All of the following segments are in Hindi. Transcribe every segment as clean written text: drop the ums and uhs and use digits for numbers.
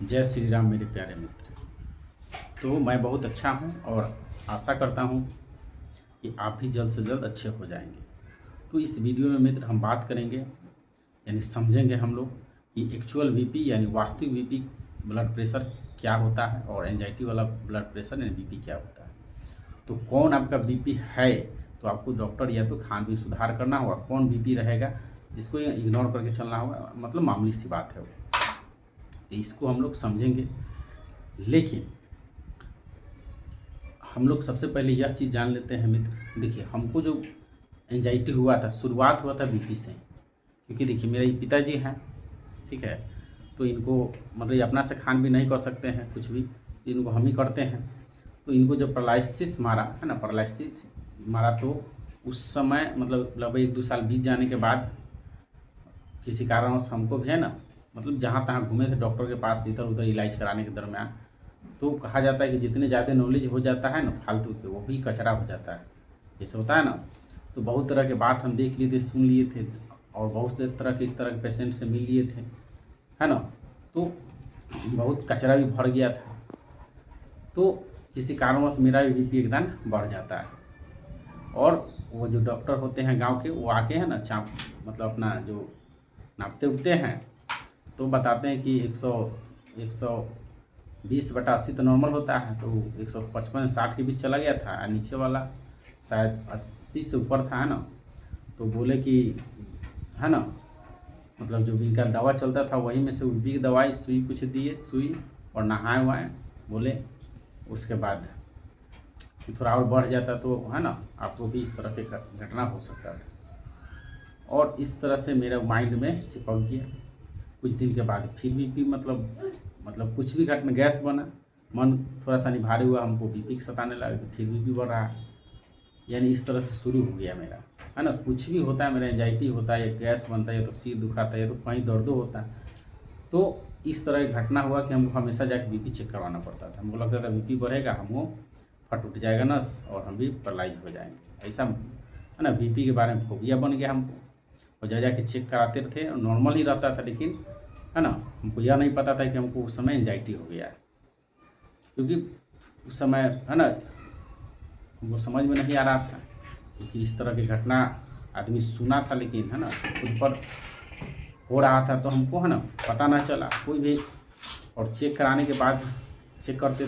जय श्री राम मेरे प्यारे मित्र। तो मैं बहुत अच्छा हूँ और आशा करता हूँ कि आप भी जल्द से जल्द अच्छे हो जाएंगे। तो इस वीडियो में मित्र हम बात करेंगे यानी समझेंगे हम लोग कि एक्चुअल बीपी यानी वास्तविक बीपी ब्लड प्रेशर क्या होता है और एंजाइटी वाला ब्लड प्रेशर यानी बीपी क्या होता है। तो कौन आपका बीपी है तो आपको डॉक्टर या तो खान पीन सुधार करना होगा। कौन बीपी रहेगा जिसको इग्नोर करके चलना होगा, मतलब मामूली सी बात है वो। तो इसको हम लोग समझेंगे, लेकिन हम लोग सबसे पहले यह चीज़ जान लेते हैं मित्र। देखिए, हमको जो एंजाइटी हुआ था, शुरुआत हुआ था बीपी से, क्योंकि देखिए मेरे पिताजी हैं, ठीक है। तो इनको मतलब ये अपना से खान भी नहीं कर सकते हैं कुछ भी, इनको हम ही करते हैं। तो इनको जब पैरालिसिस मारा है ना, पैरालिसिस मारा तो उस समय मतलब लगभग 1-2 साल बीत जाने के बाद किसी कारणवश हमको भी है ना, मतलब जहाँ तहाँ घूमे थे डॉक्टर के पास इधर उधर इलाज कराने के दरमियान। तो कहा जाता है कि जितने ज़्यादा नॉलेज हो जाता है ना फालतू के, वो भी कचरा हो जाता है। जैसे होता है ना, तो बहुत तरह के बात हम देख लिए थे, सुन लिए थे, और बहुत से तरह के इस तरह के पेशेंट से मिल लिए थे, है ना। तो बहुत कचरा भी भर गया था। तो किसी कारणवश मेरा भी बीपी एकदम बढ़ जाता है। और वो जो डॉक्टर होते हैं गांव के, वो आके है ना चाप मतलब अपना जो नापते उगते हैं, तो बताते हैं कि 120/80 तो नॉर्मल होता है। तो 155-60 के बीच चला गया था, नीचे वाला शायद 80 से ऊपर था, है ना। तो बोले कि है ना, मतलब जो इनका दवा चलता था वही में से उल्टी की दवाई सुई कुछ दिए, सुई और नहाए हुआए बोले। उसके बाद कि थोड़ा और बढ़ जाता तो है ना, आपको भी इस तरह की घटना हो सकता था। और इस तरह से मेरा माइंड में चिपक गया। कुछ दिन के बाद फिर बीपी मतलब कुछ भी घटना, गैस बना, मन थोड़ा सा नहीं भारी हुआ, हमको बीपी सताने लगा, फिर बीपी बढ़ रहा है। यानी इस तरह से शुरू हो गया मेरा, है ना। कुछ भी होता है, मेरा एंजाइटी होता है या गैस बनता है या तो सिर दुखाता है या तो कहीं दर्द होता है। तो इस तरह की घटना हुआ कि हमको हमेशा जाकर बीपी चेक करवाना पड़ता था। हमको लगता था बीपी बढ़ेगा, हमको फट उठ जाएगा नस और हम भी पैरालाइज हो जाएंगे, ऐसा है ना। बीपी के बारे में फोबिया बन गया हमको, और जा जाके चेक कराते थे, नॉर्मल ही रहता था, लेकिन है ना हमको यह नहीं पता था कि हमको उस समय एंजाइटी हो गया है। क्योंकि उस समय है ना हमको समझ में नहीं आ रहा था, क्योंकि इस तरह की घटना आदमी सुना था, लेकिन है ना खुद पर हो रहा था तो हमको है ना पता ना चला कोई भी। और चेक कराने के बाद चेक करते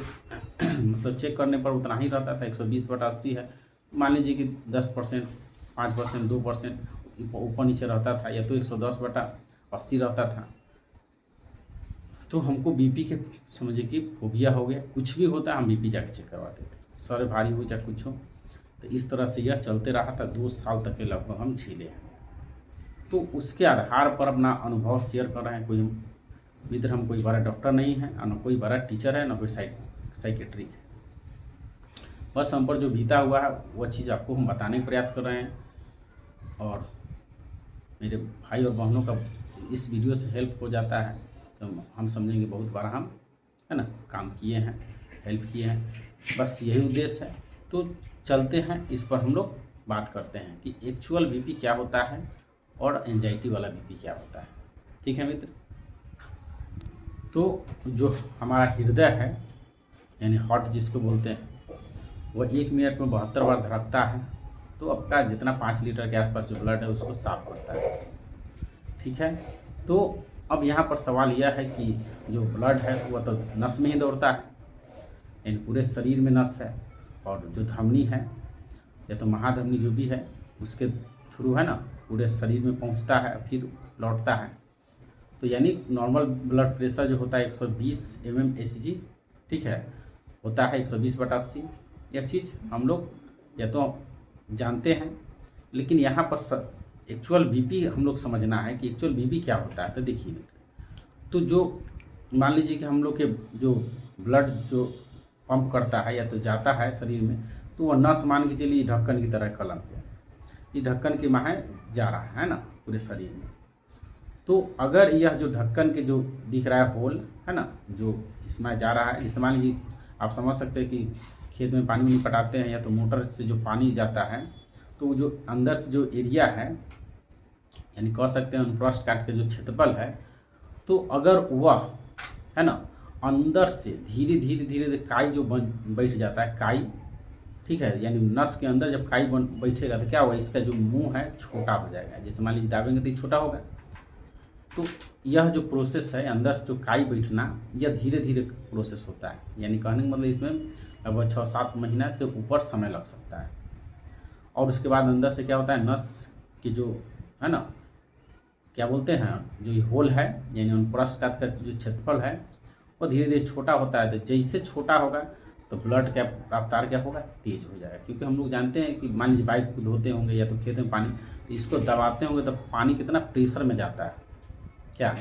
मतलब चेक करने पर उतना ही रहता था, 120/80 है। मान लीजिए कि 10%, 5%, 2% ऊपर नीचे रहता था, या तो 110/80 रहता था। तो हमको बीपी के समझिए कि फोबिया हो गया। कुछ भी होता हम बीपी जाके चेक करवाते थे, सर भारी हो चाहे कुछ हो। तो इस तरह से यह चलते रहा था, 2 साल तक के लगभग हम झेले हैं। तो उसके आधार पर अपना अनुभव शेयर कर रहे हैं। कोई मित्र, हम कोई बड़ा डॉक्टर नहीं है, ना कोई बड़ा टीचर है, ना कोई साइकेट्रिक है। बस हम पर जो बीता हुआ है वह चीज़ आपको हम बताने का प्रयास कर रहे हैं। और मेरे भाई और बहनों का इस वीडियो से हेल्प हो जाता है तो हम समझेंगे बहुत बार हम है ना काम किए हैं, हेल्प किए हैं। बस यही उद्देश्य है। तो चलते हैं, इस पर हम लोग बात करते हैं कि एक्चुअल बीपी क्या होता है और एंजाइटी वाला बीपी क्या होता है। ठीक है मित्र। तो जो हमारा हृदय है यानी हार्ट जिसको बोलते हैं, वह 1 मिनट में 72 बार धड़कता है। तो आपका जितना 5 लीटर के आसपास जो ब्लड है उसको साफ करता है, ठीक है। तो अब यहाँ पर सवाल यह है कि जो ब्लड है वह तो नस में ही दौड़ता है, यानी पूरे शरीर में नस है। और जो धमनी है या तो महाधमनी जो भी है उसके थ्रू है ना पूरे शरीर में पहुँचता है, फिर लौटता है। तो यानी नॉर्मल ब्लड प्रेशर जो होता है 120 mmHg, ठीक है, होता है 120/80। यह चीज़ हम लोग या तो जानते हैं, लेकिन यहाँ पर एक्चुअल बीपी हम लोग समझना है कि एक्चुअल बीपी क्या होता है। तो देखिए, तो जो मान लीजिए कि हम लोग के जो ब्लड जो पंप करता है या तो जाता है शरीर में, तो वह नस मान के चलिए ढक्कन की तरह कलम के, ये ढक्कन के माहे जा रहा है ना पूरे शरीर में। तो अगर यह जो ढक्कन के जो दिख रहा है होल है ना, जो इसमें जा रहा है, जैसे मान लीजिए आप समझ सकते हैं कि खेत में पानी नहीं पटाते हैं या तो मोटर से जो पानी जाता है, तो जो अंदर से जो एरिया है यानी कह सकते हैं उनफ्रॉस्ट काट के जो क्षेत्रफल है, तो अगर वह है ना अंदर से धीरे धीरे धीरे धीरे काई जो बन बैठ जाता है काई, ठीक है, यानी नस के अंदर जब काई बन बैठेगा तो क्या होगा, इसका जो मुंह है छोटा हो जाएगा। जैसे मान लीजिए दाबेंगे तो ये छोटा होगा। तो यह जो प्रोसेस है अंदर से जो काई बैठना, यह धीरे धीरे प्रोसेस होता है। यानी कहने का मतलब इसमें लगभग 6-7 महीना से ऊपर समय लग सकता है। और उसके बाद अंदर से क्या होता है, नस की जो है ना, क्या बोलते हैं, जो ये होल है यानी अनुप्रस्थ का जो क्षेत्रफल है वो धीरे धीरे छोटा होता है। तो जैसे छोटा होगा तो ब्लड का रफ्तार क्या होगा, तेज हो जाएगा। क्योंकि हम लोग जानते हैं कि मान लीजिए बाइक को धोते होंगे या तो खेत में पानी, तो इसको दबाते होंगे तो पानी कितना प्रेशर में जाता है क्या,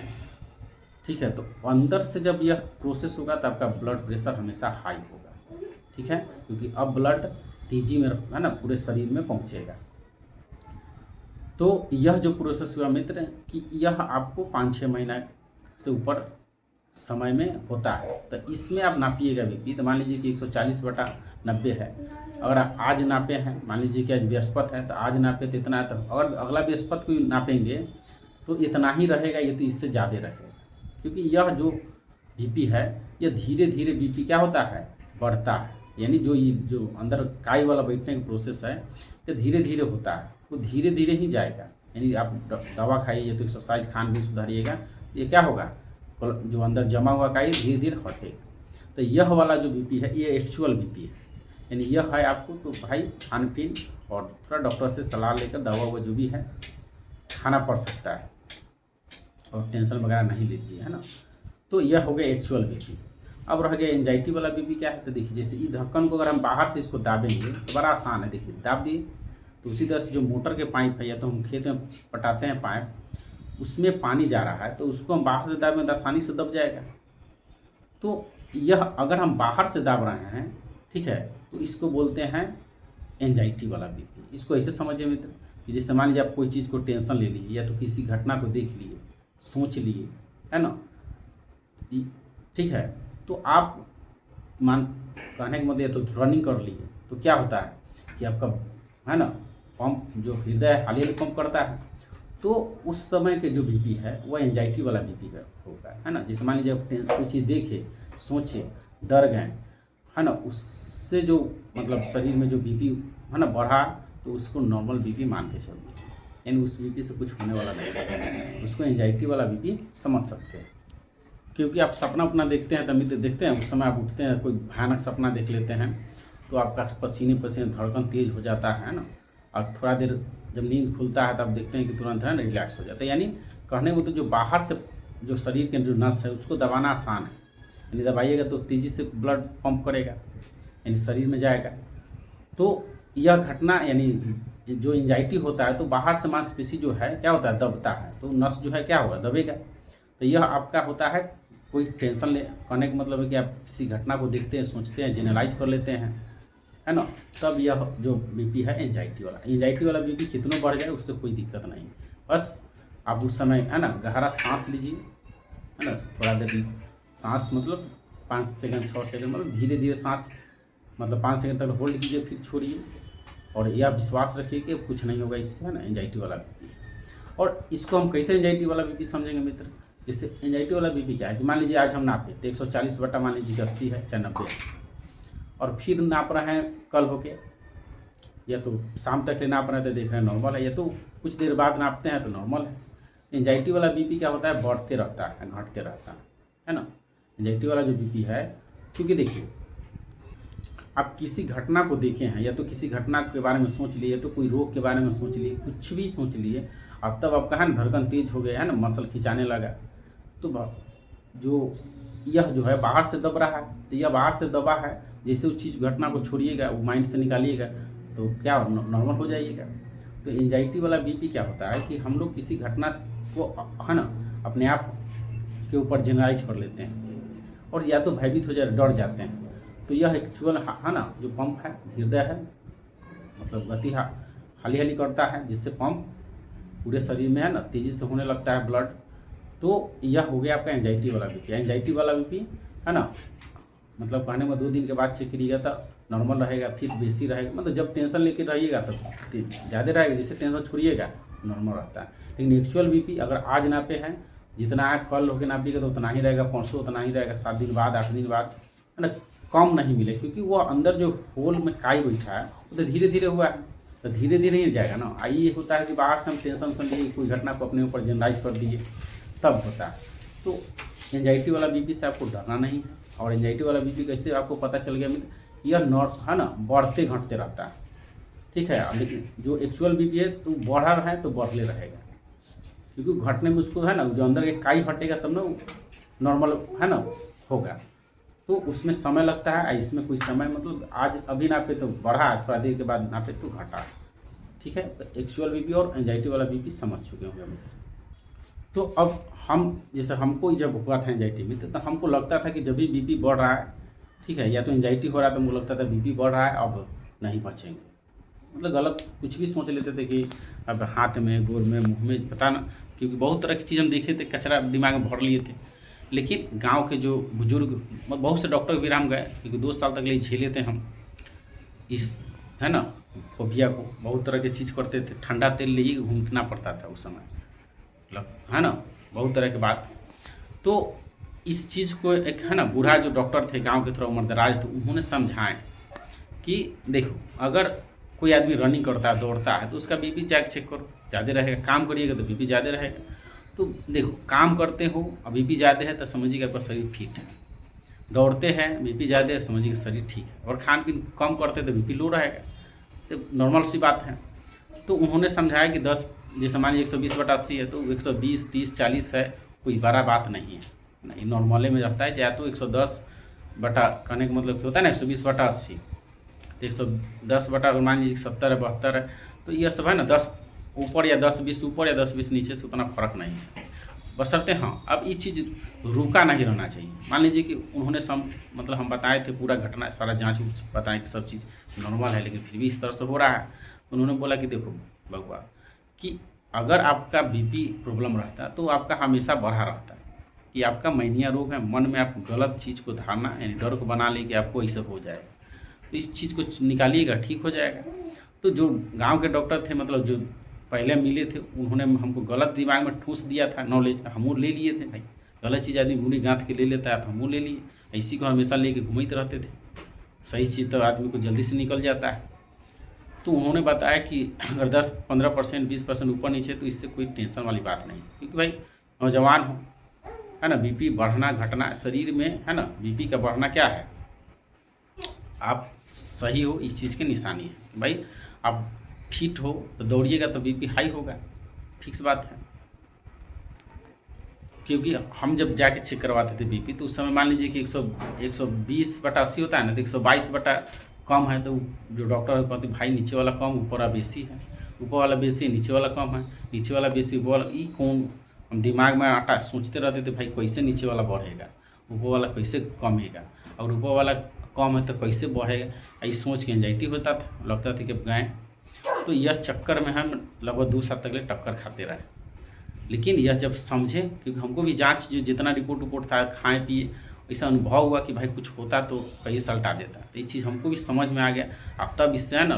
ठीक है। तो अंदर से जब यह प्रोसेस होगा तो आपका ब्लड प्रेशर हमेशा हाई होगा, ठीक है, क्योंकि अब ब्लड तेजी में है ना पूरे शरीर में पहुंचेगा। तो यह जो प्रोसेस हुआ मित्र कि यह आपको 5-6 महीना से ऊपर समय में होता है। तो इसमें आप नापिएगा बीपी। तो मान लीजिए कि 140/90 है, अगर आज नापे हैं, मान लीजिए कि आज बृहस्पति है तो आज नापे तो इतना है, तो अगर अगला बृहस्पति को नापेंगे तो इतना ही रहेगा, ये तो इससे ज़्यादा रहेगा। क्योंकि यह जो बीपी है यह धीरे धीरे बीपी क्या होता है, बढ़ता है। यानी जो अंदर काई वाला बैठने का प्रोसेस है ये धीरे धीरे होता है, तो धीरे धीरे ही जाएगा। यानी आप दवा खाइए तो एक्सरसाइज खान भी सुधारिएगा, ये क्या होगा, जो अंदर जमा हुआ काई धीरे धीरे हटेगा। तो यह वाला जो बीपी है ये एक्चुअल बीपी है, यानी यह है आपको। तो भाई खान पीन और थोड़ा डॉक्टर से सलाह लेकर दवा वो जो भी है खाना पड़ सकता है, और टेंशन वगैरह नहीं लीजिए, है ना। तो यह हो गया एक्चुअल बीपी। अब रह गया एंजाइटी वाला बीपी क्या है। तो देखिए जैसे इस ढक्कन को अगर हम बाहर से इसको दाबेंगे तो बड़ा आसान है। देखिए दाब दिए तो उसी तरह से जो मोटर के पाइप है या तो हम खेत में पटाते हैं पाइप, उसमें पानी जा रहा है तो उसको हम बाहर से दाबें तो आसानी से दब जाएगा। तो यह अगर हम बाहर से दाब रहे हैं, ठीक है, तो इसको बोलते हैं एंजाइटी वाला बीपी। इसको ऐसे समझिए मित्र कि जैसे मान लीजिए आप कोई चीज़ को टेंशन ले लिए या तो किसी घटना को देख लिए, सोच लिए, है ना, ठीक है, तो आप मान कहने का मतलब तो रनिंग कर लिए तो क्या होता है कि आपका है ना पंप जो हृदय हाली हाली पंप करता है, तो उस समय के जो बीपी है वो एंजाइटी वाला बीपी का होगा, है ना। जैसे मान लीजिए आप कोई चीज़ देखे, सोचे, डर गए, है ना, उससे जो मतलब शरीर में जो बीपी है ना बढ़ा, तो उसको नॉर्मल बीपी मान के चलिए, यानी उस बीपी से कुछ होने वाला नहीं है, उसको एंजाइटी वाला बीपी समझ सकते हैं। क्योंकि आप सपना अपना देखते हैं तो मित्र देखते हैं, उस समय आप उठते हैं कोई भयानक सपना देख लेते हैं तो आपका पसीने धड़कन तेज हो जाता है ना, और थोड़ा देर जब नींद खुलता है तब देखते हैं कि तुरंत है ना रिलैक्स हो जाता है। यानी कहने को तो जो बाहर से जो शरीर के जो नस है उसको दबाना आसान है, यानी दबाइएगा तो तेज़ी से ब्लड पंप करेगा, यानी शरीर में जाएगा। तो यह घटना यानी जो एंजाइटी होता है तो बाहर से मांसपेशी जो है क्या होता है, दबता है, तो नस जो है क्या होगा, दबेगा। तो यह आपका होता है कोई टेंशन ले, कहने का मतलब है कि आप किसी घटना को देखते हैं, सोचते हैं, जनरलाइज कर लेते हैं, है ना, तब यह जो बीपी है एंजाइटी वाला बीपी कितनों बढ़ जाए उससे कोई दिक्कत नहीं। बस आप उस समय है ना गहरा सांस लीजिए, है ना, थोड़ा देर सांस मतलब 5 सेकंड 6 सेकंड मतलब धीरे धीरे सांस मतलब 5 सेकंड तक होल्ड कीजिए, फिर छोड़िए, और यह विश्वास रखिए कि कुछ नहीं होगा इससे, है ना, एंजाइटी वाला बीपी। और इसको हम कैसे एंजाइटी वाला बीपी समझेंगे मित्र। जैसे एंजाइटी वाला बीपी क्या है कि मान लीजिए आज हम नापे तो 140 बटा मान लीजिए 80 है चाहे 90 है, और फिर नाप रहे हैं कल होके, या तो शाम तक ले नाप रहे हैं तो देख रहे हैं नॉर्मल है, या तो कुछ देर बाद नापते हैं तो नॉर्मल है। एंजाइटी वाला बीपी क्या होता है, बढ़ते रहता है, घटते रहता है ना। एंजाइटी वाला जो बीपी है, क्योंकि देखिए आप किसी घटना को देखे हैं या तो किसी घटना के बारे में सोच लिए, तो कोई रोग के बारे में सोच लिए, कुछ भी सोच लिए, अब तब आपका है ना धड़कन तेज हो गया है ना, मसल खिंचाने लगा, तो जो यह जो है बाहर से दब रहा है, तो यह बाहर से दबा है, जैसे उस चीज़ घटना को छोड़िएगा, वो माइंड से निकालिएगा तो क्या नॉर्मल हो जाइएगा। तो एंजाइटी वाला बीपी क्या होता है कि हम लोग किसी घटना को है ना अपने आप के ऊपर जनरलाइज कर लेते हैं और या तो भयभीत हो जाए, डर जाते हैं। तो यह एक्चुअल है ना जो पंप है, हृदय है, मतलब गति हाली हाली करता है, जिससे पंप पूरे शरीर में है ना तेज़ी से होने लगता है ब्लड। तो यह हो गया आपका एंजाइटी वाला बीपी। एंजाइटी वाला बीपी है ना, मतलब कहने में 2 दिन के बाद चेक करिएगा तो नॉर्मल रहेगा, फिर बेसी रहेगा, मतलब जब टेंशन लेके रहिएगा तो ज़्यादा रहेगा, जैसे टेंशन छोड़िएगा नॉर्मल रहता है। लेकिन एक्चुअल बीपी अगर आज नापे हैं जितना कल होके नापिएगा तो उतना ही रहेगा, परसों उतना ही रहेगा, 7 दिन बाद 8 दिन बाद, है ना, कम नहीं मिले, क्योंकि वो अंदर जो होल में काई बैठा है वो तो धीरे धीरे हुआ है, तो धीरे धीरे ही जाएगा ना। ये होता है कि बाहर से हम टेंशन लिए कोई घटना को अपने ऊपर जनरलाइज कर दिए, तब होता है। तो एंजाइटी वाला बीपी से आपको डरना नहीं है। और एंजाइटी वाला बीपी कैसे आपको पता चल गया मित्र, यह है ना, बढ़ते घटते रहता है, ठीक है। लेकिन जो एक्चुअल बीपी है तो बढ़ा रहा है तो बढ़ले रहेगा, क्योंकि घटने में उसको है ना, जो अंदर के काई हटेगा तब ना नॉर्मल है ना होगा, तो उसमें समय लगता है। इसमें कोई समय मतलब आज अभी नापे तो बढ़ा, थोड़ा देर के बाद नापे तो घटा, ठीक है। तो एक्चुअल बीपी और एंजाइटी वाला बीपी समझ चुके होंगे हम। तो अब हम जैसे हमको जब हुआ था एंजाइटी में, तो हमको लगता था कि जब भी बीपी बढ़ रहा है, ठीक है, या तो एंजाइटी हो रहा है तो हमको लगता था बीपी बढ़ रहा है, अब नहीं बचेंगे, मतलब गलत कुछ भी सोच लेते थे कि अब हाथ में, गोर में, मुंह में, पता ना, क्योंकि बहुत तरह की चीज़ हम देखे थे, कचरा दिमाग में भर लिए थे। लेकिन गांव के जो बुजुर्ग, बहुत से डॉक्टर भी हम गए, क्योंकि 2 साल तक लिए झेले थे हम इस, है ना, फोबिया को। बहुत तरह की चीज़ करते थे, ठंडा तेल ले घूमना पड़ता था उस समय, मतलब है ना, बहुत तरह की बात। तो इस चीज़ को एक है ना, बूढ़ा जो डॉक्टर थे गांव के, थोड़ा उम्रदराज, तो उन्होंने समझाएं कि देखो, अगर कोई आदमी रनिंग करता है, दौड़ता है, तो उसका बीपी जाके चेक करो, ज़्यादा रहेगा। काम करिएगा तो बीपी ज़्यादा रहेगा। तो देखो, काम करते हो और बीपी ज़्यादा है तो समझिएगा आपका शरीर फिट है, दौड़ते हैं बीपी ज़्यादा है समझिए शरीर ठीक है, और खान पीन कम करते तो बीपी लो रहेगा, तो नॉर्मल सी बात है। तो उन्होंने समझाया कि 10, जैसे मान लीजिए 120/80 है तो 120, 30, 40 है, कोई बड़ा बात नहीं है, नहीं नॉर्मले में रहता है। चाहे तो 110 बटा, कहने का मतलब होता है ना 120/80, तो 110 बटा मान लीजिए 70 है, 72 है, तो यह सब है ना 10 ऊपर या 10-20 ऊपर या 10-20 नीचे से उतना फर्क नहीं है, बशर्ते हाँ अब ये चीज़ रुका नहीं रहना चाहिए। मान लीजिए कि उन्होंने मतलब हम बताए थे पूरा घटना, सारा जांच बताएं कि सब चीज़ नॉर्मल है, लेकिन फिर भी इस तरह से हो रहा है। तो उन्होंने बोला कि देखो बउआ, कि अगर आपका बीपी प्रॉब्लम रहता तो आपका हमेशा बढ़ा रहता है, कि आपका मैनिया रोग है, मन में आप गलत चीज़ को धारणा यानी डर को बना ले कि आपको ऐसा हो जाएगा, तो इस चीज़ को निकालिएगा, ठीक हो जाएगा। तो जो गांव के डॉक्टर थे, मतलब जो पहले मिले थे, उन्होंने हमको गलत दिमाग में ठूस दिया था नॉलेज, हम ले लिए थे भाई, गलत चीज़ आदमी बुरी गांठ के ले लेता है तो हम ले लिए, इसी को हमेशा लेके घूमते रहते थे। सही चीज़ तो आदमी को जल्दी से निकल जाता है। तो उन्होंने बताया कि अगर 10-15%, 20% ऊपर नीचे तो इससे कोई टेंशन वाली बात नहीं, क्योंकि भाई नौजवान हो, है ना, बीपी बढ़ना घटना शरीर में, है ना, बीपी का बढ़ना क्या है, आप सही हो इस चीज़ की निशानी है। भाई आप फिट हो तो दौड़िएगा तो बीपी हाई होगा, फिक्स बात है। क्योंकि हम जब जाके चेक करवाते थे बीपी, तो उस समय मान लीजिए कि 120/80 होता है ना, तो 122 बटा कम है, तो जो डॉक्टर कहते भाई नीचे वाला कम ऊपर वाला बेसी है, ऊपर वाला बेसी है नीचे वाला कम है, नीचे वाला बेसी ऊपर वाला, ये कौन, हम दिमाग में आटा सोचते रहते थे भाई कैसे नीचे वाला बढ़ेगा, ऊपर वाला कैसे कमेगा, और ऊपर वाला कम है तो कैसे बढ़ेगा, ये सोच के एंजाइटी होता था, लगता था कि गए। तो यह चक्कर में हम लगभग 2 साल तक ले टक्कर खाते रहे। लेकिन यह जब समझे, क्योंकि हमको भी जांच जो जितना रिपोर्ट था, खाए पिए, ऐसा अनुभव हुआ कि भाई कुछ होता तो कहीं सल्टा देता, तो ये चीज़ हमको भी समझ में आ गया। अब तब इससे है ना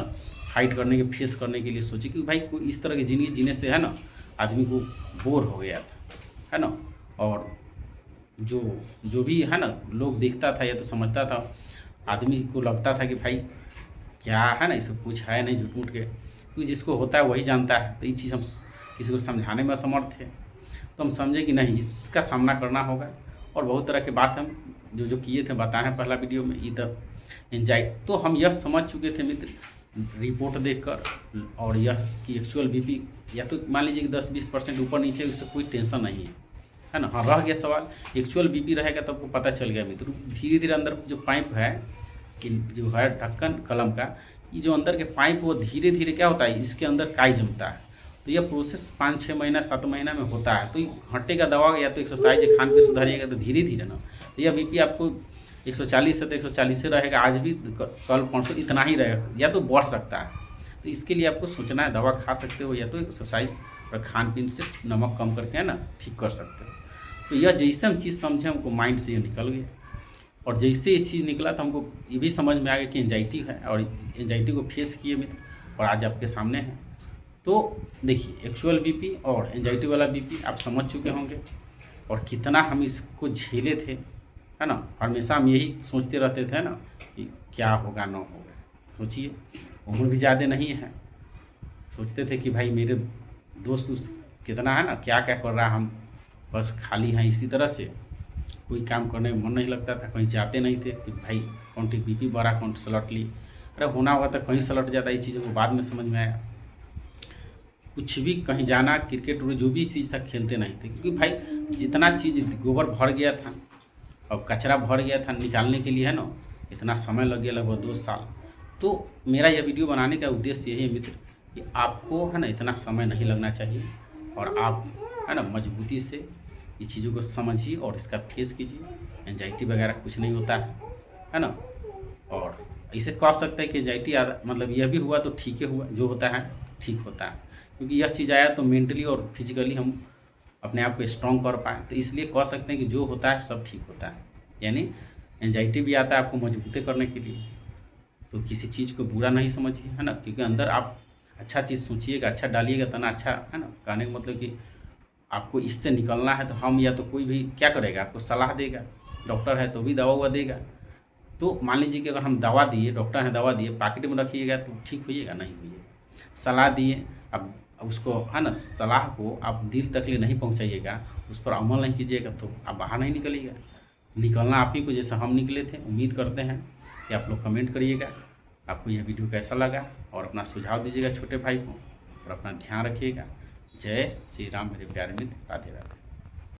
फाइट करने के, फेस करने के लिए सोचे कि भाई कोई इस तरह की ज़िंदगी जीने से है ना आदमी को बोर हो गया था, है ना। और जो भी है ना लोग देखता था या तो समझता था, आदमी को लगता था कि भाई क्या है ना, इसको कुछ है नहीं, झूठ मूठ के, क्योंकि जिसको होता है वही जानता है। तो ये चीज़ हम किसी को समझाने में असमर्थ थे, तो हम समझे कि नहीं, इसका सामना करना होगा। और बहुत तरह के बात हम जो किए थे बताए हैं पहला वीडियो में, इधर एंजाइटी। तो हम यह समझ चुके थे मित्र रिपोर्ट देखकर, और यह कि एक्चुअल बीपी या तो मान लीजिए कि 10-20% ऊपर नीचे, उससे कोई टेंशन नहीं है ना। हाँ, रह गया सवाल एक्चुअल बीपी रहेगा तो आपको पता चल गया मित्र, धीरे धीरे अंदर जो पाइप है, जो है ढक्कन कलम का, ये जो अंदर के पाइप वो धीरे धीरे क्या होता है, इसके अंदर काई जमता है। तो यह प्रोसेस 5-6 महीना 7 महीना में होता है। तो घंटे का दवा या तो एक्सरसाइज खान पे सुधारिएगा तो धीरे धीरे ना, तो यह बीपी आपको 140 है तो 140 से रहेगा, आज भी कल परसों इतना ही रहेगा, या तो बढ़ सकता है। तो इसके लिए आपको सोचना है, दवा खा सकते हो या तो एक्सरसाइज और खान पीन से नमक कम करके है ना ठीक कर सकते हो। तो यह जैसे हम चीज़ समझे, हमको माइंड से ये निकल गया, और जैसे ये चीज़ निकला तो हमको ये भी समझ में आ गया कि एंजाइटी है, और एंजाइटी को फेस किए मित्र, और आज आपके सामने है। तो देखिए एक्चुअल बीपी और एंजाइटी वाला बीपी आप समझ चुके होंगे, और कितना हम इसको झेले थे, है ना। हमेशा हम यही सोचते रहते थे ना कि क्या होगा ना होगा। सोचिए उम्र भी ज़्यादा नहीं है, सोचते थे कि भाई मेरे दोस्त उस्त कितना है ना, क्या क्या कर रहा है, हम बस खाली हैं। इसी तरह से कोई काम करने में मन नहीं लगता था, कहीं जाते नहीं थे कि भाई कौन ठीक बीपी बढ़ा कौन सलट ली, अरे होना हुआ तो कहीं सलट जाता। ये चीज़ों को बाद में समझ में आया। कुछ भी कहीं जाना, क्रिकेट जो भी चीज़ था खेलते नहीं थे, क्योंकि भाई जितना चीज़ गोबर भर गया था और कचरा भर गया था निकालने के लिए, है ना, इतना समय लग गया लगभग 2 साल। तो मेरा यह वीडियो बनाने का उद्देश्य यही है मित्र कि आपको, है ना, इतना समय नहीं लगना चाहिए और आप, है ना, मजबूती से ये चीज़ों को समझिए और इसका फेस कीजिए। एंजाइटी वगैरह कुछ नहीं होता है ना। और इसे कह सकते हैं कि एंजाइटी मतलब यह भी हुआ तो ठीक ही हुआ, जो होता है ठीक होता है, क्योंकि यह चीज़ आया तो मेंटली और फिजिकली हम अपने आप को स्ट्रॉन्ग कर पाएँ। तो इसलिए कह सकते हैं कि जो होता है सब ठीक होता है, यानी एंजाइटी भी आता है आपको मजबूती करने के लिए। तो किसी चीज़ को बुरा नहीं समझिए, है ना, क्योंकि अंदर आप अच्छा चीज़ सोचिएगा, अच्छा डालिएगा तना अच्छा, है ना। कहने का मतलब कि आपको इससे निकलना है तो हम या तो कोई भी क्या करेगा, आपको सलाह देगा। डॉक्टर है तो भी दवा हुआ देगा। तो मान लीजिए कि अगर हम दवा दिए, डॉक्टर हैं दवा दिए, पॉकेट में रखिएगा तो ठीक होइएगा, नहीं होइएगा। सलाह दिए, अब उसको, है ना, सलाह को आप दिल तक ले नहीं पहुंचाइएगा, उस पर अमल नहीं कीजिएगा तो आप बाहर नहीं निकलिएगा। निकलना आप ही को, जैसे हम निकले थे। उम्मीद करते हैं कि आप लोग कमेंट करिएगा आपको यह वीडियो कैसा लगा और अपना सुझाव दीजिएगा छोटे भाई को, और अपना ध्यान रखिएगा। जय श्री राम मेरे प्यारे मित्र, राधे राधे।